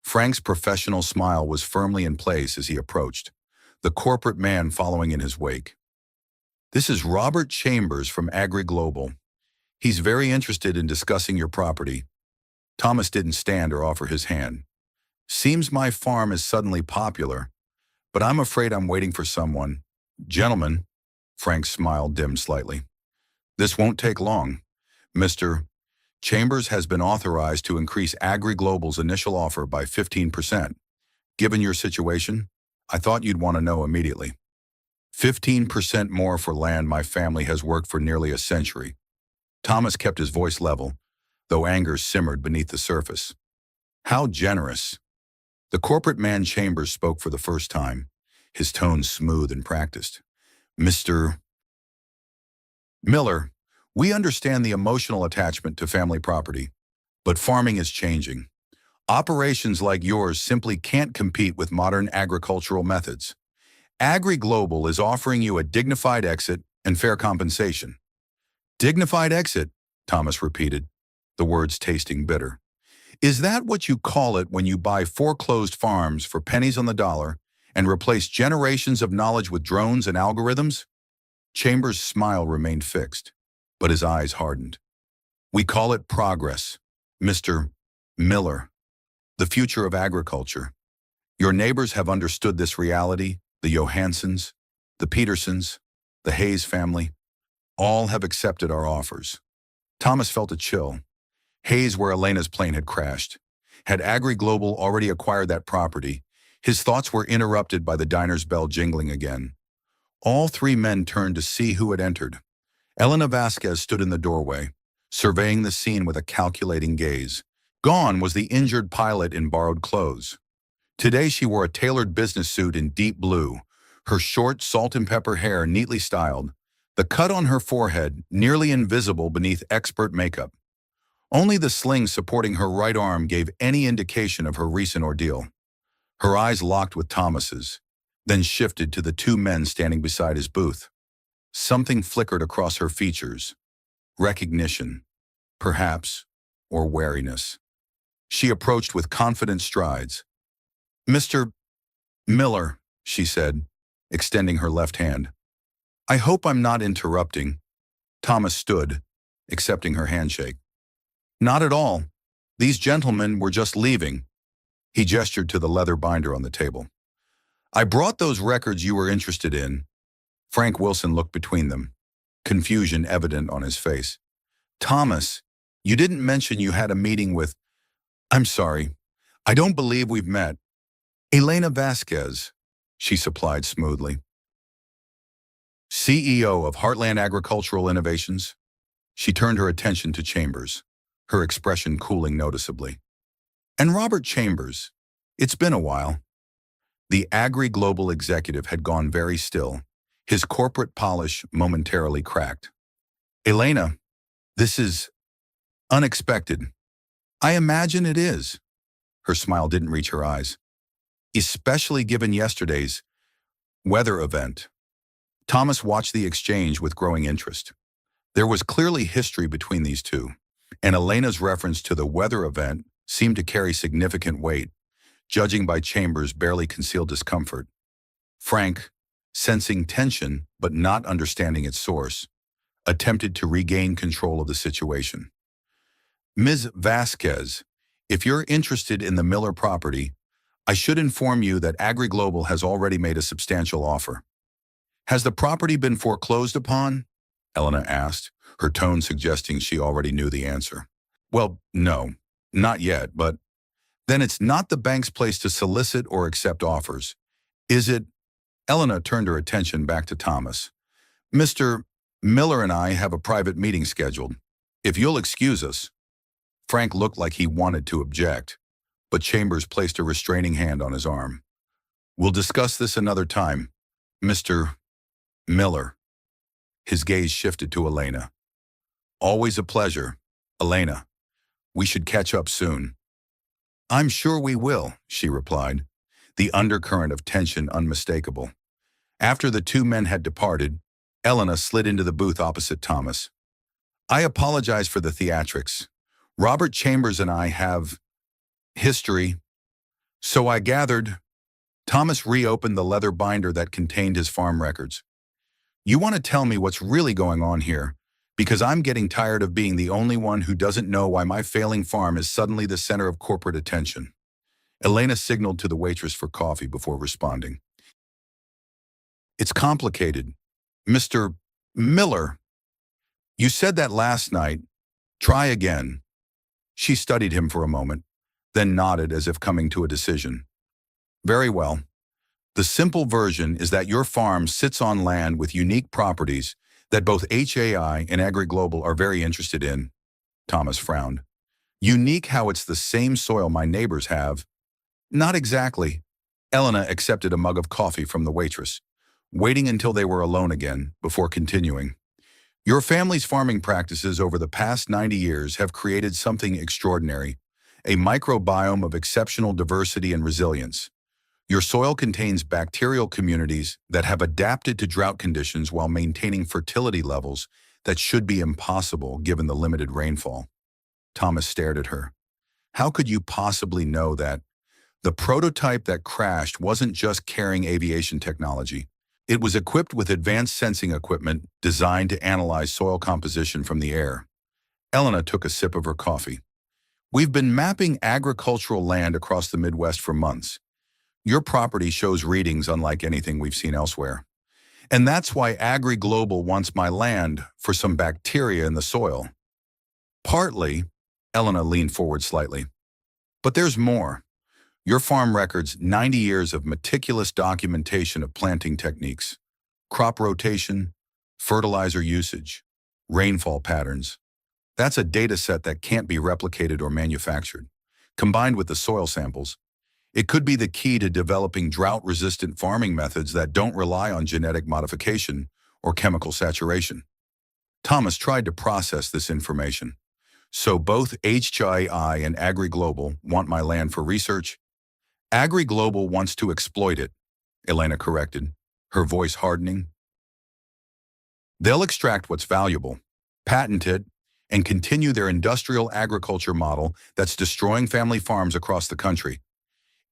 Frank's professional smile was firmly in place as he approached, the corporate man following in his wake. "This is Robert Chambers from AgriGlobal. He's very interested in discussing your property." Thomas didn't stand or offer his hand. "Seems my farm is suddenly popular, but I'm afraid I'm waiting for someone." "Gentlemen," Frank smiled, dimmed slightly, "this won't take long. Mr. Chambers has been authorized to increase AgriGlobal's initial offer by 15%. Given your situation, I thought you'd want to know immediately. 15% more for land my family has worked for nearly a century." Thomas kept his voice level, though anger simmered beneath the surface. "How generous." The corporate man Chambers spoke for the first time, his tone smooth and practiced. "Mr. Miller, we understand the emotional attachment to family property, but farming is changing. Operations like yours simply can't compete with modern agricultural methods. AgriGlobal is offering you a dignified exit and fair compensation." "Dignified exit," Thomas repeated, the words tasting bitter. "Is that what you call it when you buy foreclosed farms for pennies on the dollar and replace generations of knowledge with drones and algorithms?" Chambers' smile remained fixed, but his eyes hardened. "We call it progress, Mr. Miller, the future of agriculture. Your neighbors have understood this reality, the Johanssons, the Petersons, the Hayes family. All have accepted our offers." Thomas felt a chill. Hayes, where Elena's plane had crashed. Had AgriGlobal already acquired that property? His thoughts were interrupted by the diner's bell jingling again. All three men turned to see who had entered. Elena Vasquez stood in the doorway, surveying the scene with a calculating gaze. Gone was the injured pilot in borrowed clothes. Today she wore a tailored business suit in deep blue, her short salt and pepper hair neatly styled, the cut on her forehead nearly invisible beneath expert makeup. Only the sling supporting her right arm gave any indication of her recent ordeal. Her eyes locked with Thomas's, then shifted to the two men standing beside his booth. Something flickered across her features. Recognition, perhaps, or wariness. She approached with confident strides. "Mr. Miller," she said, extending her left hand. "I hope I'm not interrupting." Thomas stood, accepting her handshake. "Not at all. These gentlemen were just leaving." He gestured to the leather binder on the table. "I brought those records you were interested in." Frank Wilson looked between them, confusion evident on his face. "Thomas, you didn't mention you had a meeting with—" "I'm sorry. I don't believe we've met." Elena Vasquez, she supplied smoothly. CEO of Heartland Agricultural Innovations. She turned her attention to Chambers, her expression cooling noticeably. And Robert Chambers. It's been a while. The agri-global executive had gone very still, his corporate polish momentarily cracked. Elena, this is unexpected. I imagine it is. Her smile didn't reach her eyes. Especially given yesterday's weather event. Thomas watched the exchange with growing interest. There was clearly history between these two, and Elena's reference to the weather event seemed to carry significant weight, judging by Chambers' barely concealed discomfort. Frank, sensing tension but not understanding its source, attempted to regain control of the situation. Ms. Vasquez, if you're interested in the Miller property, I should inform you that AgriGlobal has already made a substantial offer. Has the property been foreclosed upon? Elena asked, her tone suggesting she already knew the answer. Well, no, not yet, but then it's not the bank's place to solicit or accept offers. Is it? Elena turned her attention back to Thomas. Mr. Miller and I have a private meeting scheduled. If you'll excuse us. Frank looked like he wanted to object, but Chambers placed a restraining hand on his arm. We'll discuss this another time, Mr. Miller. His gaze shifted to Elena. Always a pleasure, Elena. We should catch up soon. I'm sure we will, she replied, the undercurrent of tension unmistakable. After the two men had departed, Elena slid into the booth opposite Thomas. I apologize for the theatrics. Robert Chambers and I have history. So I gathered. Thomas reopened the leather binder that contained his farm records. You want to tell me what's really going on here, because I'm getting tired of being the only one who doesn't know why my failing farm is suddenly the center of corporate attention. Elena signaled to the waitress for coffee before responding. It's complicated. Mr. Miller, you said that last night. Try again. She studied him for a moment, then nodded as if coming to a decision. Very well. The simple version is that your farm sits on land with unique properties that both HAI and AgriGlobal are very interested in. Thomas frowned. Unique how it's the same soil my neighbors have. Not exactly. Elena accepted a mug of coffee from the waitress, waiting until they were alone again before continuing. Your family's farming practices over the past 90 years have created something extraordinary, a microbiome of exceptional diversity and resilience. Your soil contains bacterial communities that have adapted to drought conditions while maintaining fertility levels that should be impossible given the limited rainfall. Thomas stared at her. How could you possibly know that? The prototype that crashed wasn't just carrying aviation technology. It was equipped with advanced sensing equipment designed to analyze soil composition from the air. Elena took a sip of her coffee. We've been mapping agricultural land across the Midwest for months. Your property shows readings unlike anything we've seen elsewhere. And that's why AgriGlobal wants my land for some bacteria in the soil. Partly, Elena leaned forward slightly. But there's more. Your farm records 90 years of meticulous documentation of planting techniques, crop rotation, fertilizer usage, rainfall patterns. That's a data set that can't be replicated or manufactured. Combined with the soil samples, it could be the key to developing drought-resistant farming methods that don't rely on genetic modification or chemical saturation. Thomas tried to process this information. So both HII and AgriGlobal want my land for research? AgriGlobal wants to exploit it, Elena corrected, her voice hardening. They'll extract what's valuable, patent it, and continue their industrial agriculture model that's destroying family farms across the country.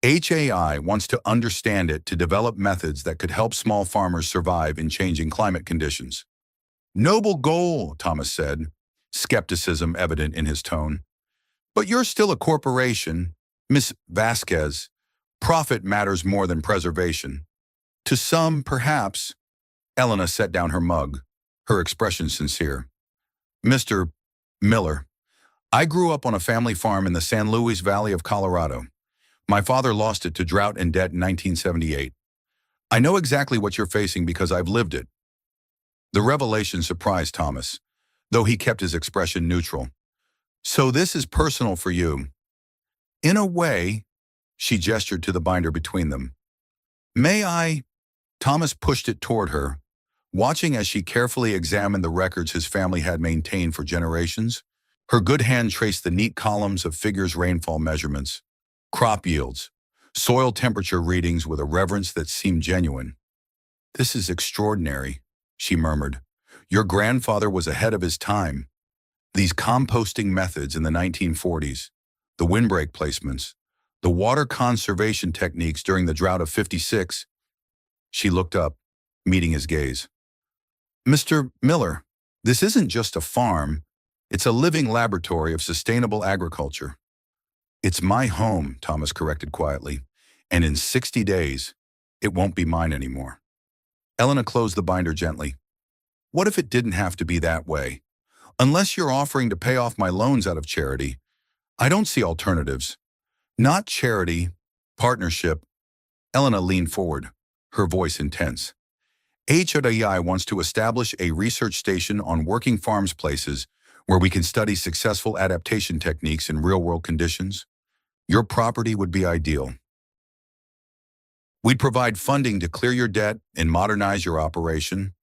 HAI wants to understand it to develop methods that could help small farmers survive in changing climate conditions. Noble goal, Thomas said, skepticism evident in his tone. But you're still a corporation, Miss Vasquez. Profit matters more than preservation. To some, perhaps. Elena set down her mug, her expression sincere. Mr. Miller, I grew up on a family farm in the San Luis Valley of Colorado. My father lost it to drought and debt in 1978. I know exactly what you're facing because I've lived it. The revelation surprised Thomas, though he kept his expression neutral. So this is personal for you. In a way, she gestured to the binder between them. May I? Thomas pushed it toward her, watching as she carefully examined the records his family had maintained for generations. Her good hand traced the neat columns of figures, rainfall measurements, crop yields, soil temperature readings with a reverence that seemed genuine. This is extraordinary, she murmured. Your grandfather was ahead of his time. These composting methods in the 1940s, the windbreak placements, the water conservation techniques during the drought of '56. She looked up, meeting his gaze. Mr. Miller, this isn't just a farm. It's a living laboratory of sustainable agriculture. It's my home, Thomas corrected quietly, and in 60 days, it won't be mine anymore. Elena closed the binder gently. What if it didn't have to be that way? Unless you're offering to pay off my loans out of charity, I don't see alternatives. Not charity, partnership. Elena leaned forward, her voice intense. HODI wants to establish a research station on working farms places where we can study successful adaptation techniques in real-world conditions. Your property would be ideal. We'd provide funding to clear your debt and modernize your operation.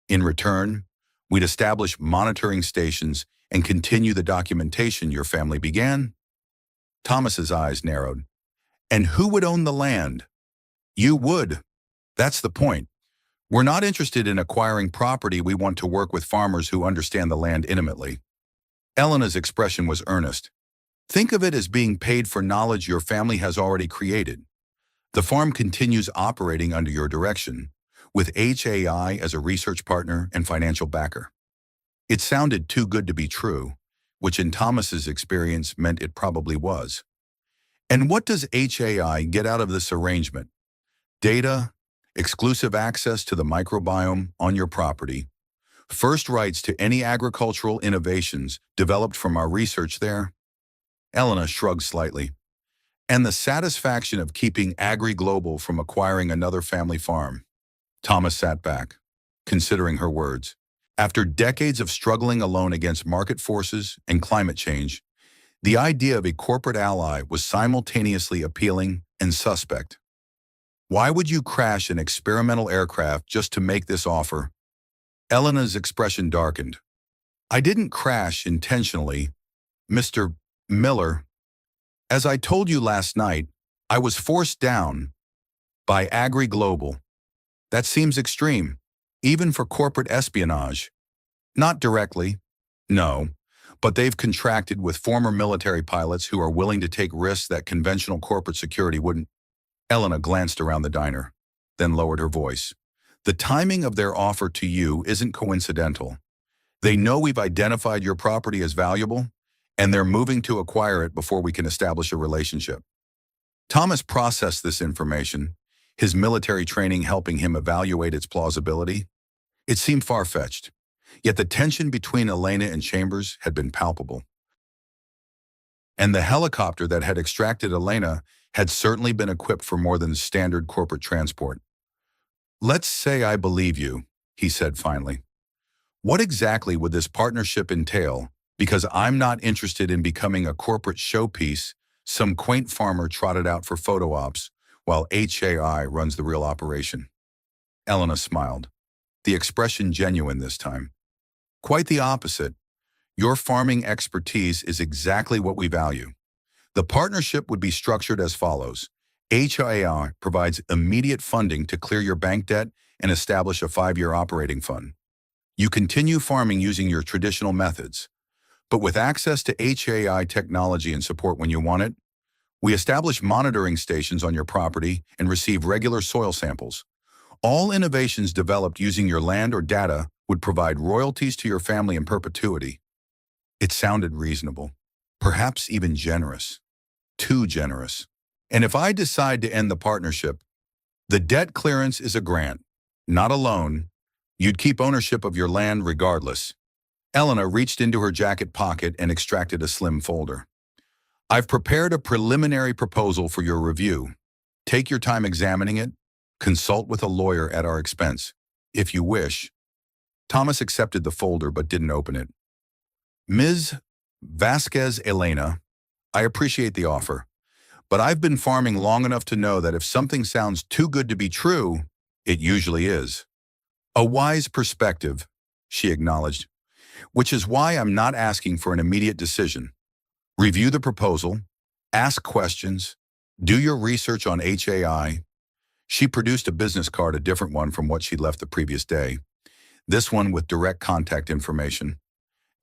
In return, we'd establish monitoring stations and continue the documentation your family began. Thomas's eyes narrowed. And who would own the land? You would. That's the point. We're not interested in acquiring property. We want to work with farmers who understand the land intimately. Elena's expression was earnest. Think of it as being paid for knowledge your family has already created. The farm continues operating under your direction, with HAI as a research partner and financial backer. It sounded too good to be true, which in Thomas's experience meant it probably was. And what does HAI get out of this arrangement? Data, exclusive access to the microbiome on your property, first rights to any agricultural innovations developed from our research there? Elena shrugged slightly. And the satisfaction of keeping AgriGlobal from acquiring another family farm. Thomas sat back, considering her words. After decades of struggling alone against market forces and climate change, the idea of a corporate ally was simultaneously appealing and suspect. Why would you crash an experimental aircraft just to make this offer? Elena's expression darkened. I didn't crash intentionally, Mr. Miller. As I told you last night, I was forced down by AgriGlobal. That seems extreme, even for corporate espionage. Not directly, no, but they've contracted with former military pilots who are willing to take risks that conventional corporate security wouldn't. Elena glanced around the diner, then lowered her voice. The timing of their offer to you isn't coincidental. They know we've identified your property as valuable, and they're moving to acquire it before we can establish a relationship. Thomas processed this information, his military training helping him evaluate its plausibility. It seemed far-fetched, yet the tension between Elena and Chambers had been palpable. And the helicopter that had extracted Elena had certainly been equipped for more than standard corporate transport. Let's say I believe you, he said finally. What exactly would this partnership entail? Because I'm not interested in becoming a corporate showpiece some quaint farmer trotted out for photo ops while HAI runs the real operation. Elena smiled, the expression genuine this time. Quite the opposite. Your farming expertise is exactly what we value. The partnership would be structured as follows. HAI provides immediate funding to clear your bank debt and establish a 5-year operating fund. You continue farming using your traditional methods, but with access to HAI technology and support when you want it, we establish monitoring stations on your property and receive regular soil samples. All innovations developed using your land or data would provide royalties to your family in perpetuity. It sounded reasonable, perhaps even generous. Too generous. And if I decide to end the partnership, the debt clearance is a grant, not a loan. You'd keep ownership of your land regardless. Elena reached into her jacket pocket and extracted a slim folder. I've prepared a preliminary proposal for your review. Take your time examining it. Consult with a lawyer at our expense. If you wish. Thomas accepted the folder but didn't open it. Ms. Vasquez Elena, I appreciate the offer, but I've been farming long enough to know that if something sounds too good to be true, it usually is. A wise perspective, she acknowledged, which is why I'm not asking for an immediate decision. Review the proposal, ask questions, do your research on HAI. She produced a business card, a different one from what she left the previous day, this one with direct contact information.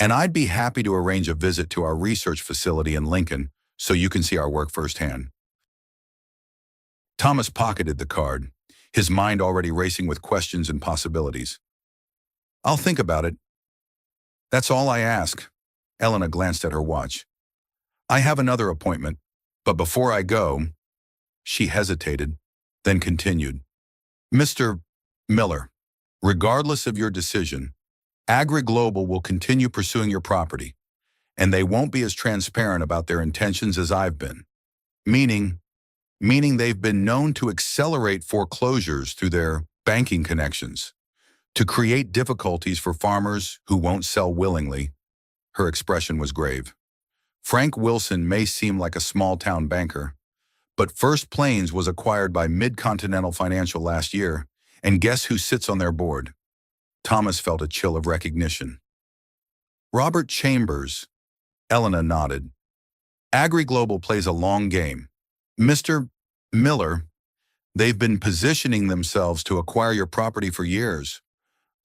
And I'd be happy to arrange a visit to our research facility in Lincoln so you can see our work firsthand. Thomas pocketed the card, his mind already racing with questions and possibilities. I'll think about it. That's all I ask. Elena glanced at her watch. I have another appointment, but before I go, she hesitated, then continued. Mr. Miller, regardless of your decision, AgriGlobal will continue pursuing your property, and they won't be as transparent about their intentions as I've been. Meaning they've been known to accelerate foreclosures through their banking connections, to create difficulties for farmers who won't sell willingly. Her expression was grave. Frank Wilson may seem like a small-town banker, but First Plains was acquired by Mid-Continental Financial last year, and guess who sits on their board? Thomas felt a chill of recognition. Robert Chambers. Elena nodded. AgriGlobal plays a long game. Mr. Miller, they've been positioning themselves to acquire your property for years.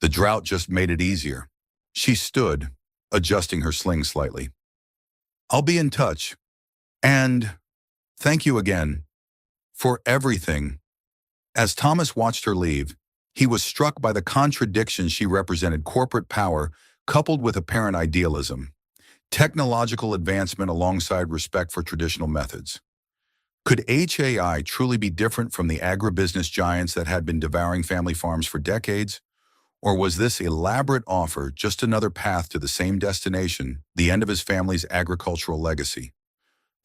The drought just made it easier. She stood, adjusting her sling slightly. I'll be in touch. And thank you again for everything. As Thomas watched her leave, he was struck by the contradiction she represented: corporate power coupled with apparent idealism, technological advancement alongside respect for traditional methods. Could HAI truly be different from the agribusiness giants that had been devouring family farms for decades? Or was this elaborate offer just another path to the same destination, the end of his family's agricultural legacy?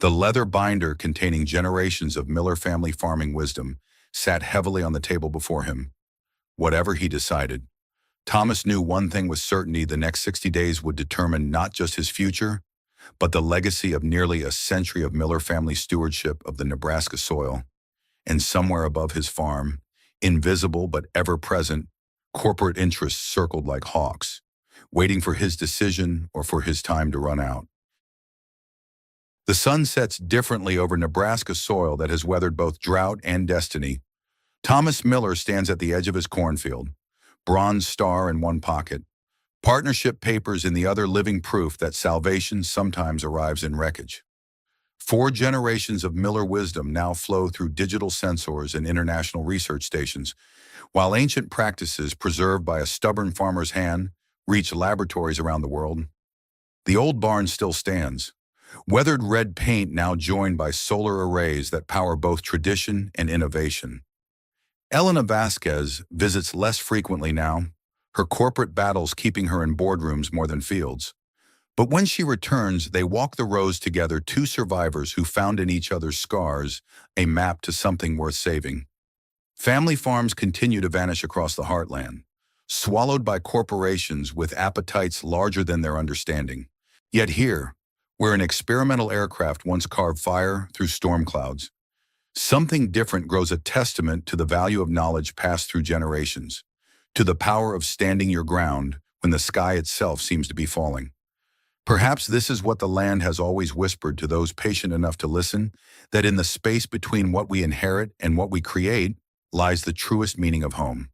The leather binder containing generations of Miller family farming wisdom sat heavily on the table before him. Whatever he decided, Thomas knew one thing with certainty: the next 60 days would determine not just his future, but the legacy of nearly a century of Miller family stewardship of the Nebraska soil. And somewhere above his farm, invisible but ever-present, corporate interests circled like hawks, waiting for his decision or for his time to run out. The sun sets differently over Nebraska soil that has weathered both drought and destiny. Thomas Miller stands at the edge of his cornfield, bronze star in one pocket, partnership papers in the other, living proof that salvation sometimes arrives in wreckage. 4 generations of Miller wisdom now flow through digital sensors and international research stations, while ancient practices preserved by a stubborn farmer's hand reach laboratories around the world. The old barn still stands, weathered red paint now joined by solar arrays that power both tradition and innovation. Elena Vasquez visits less frequently now, her corporate battles keeping her in boardrooms more than fields. But when she returns, they walk the rows together, 2 survivors who found in each other's scars a map to something worth saving. Family farms continue to vanish across the heartland, swallowed by corporations with appetites larger than their understanding. Yet here, where an experimental aircraft once carved fire through storm clouds, something different grows, a testament to the value of knowledge passed through generations, to the power of standing your ground when the sky itself seems to be falling. Perhaps this is what the land has always whispered to those patient enough to listen, that in the space between what we inherit and what we create lies the truest meaning of home.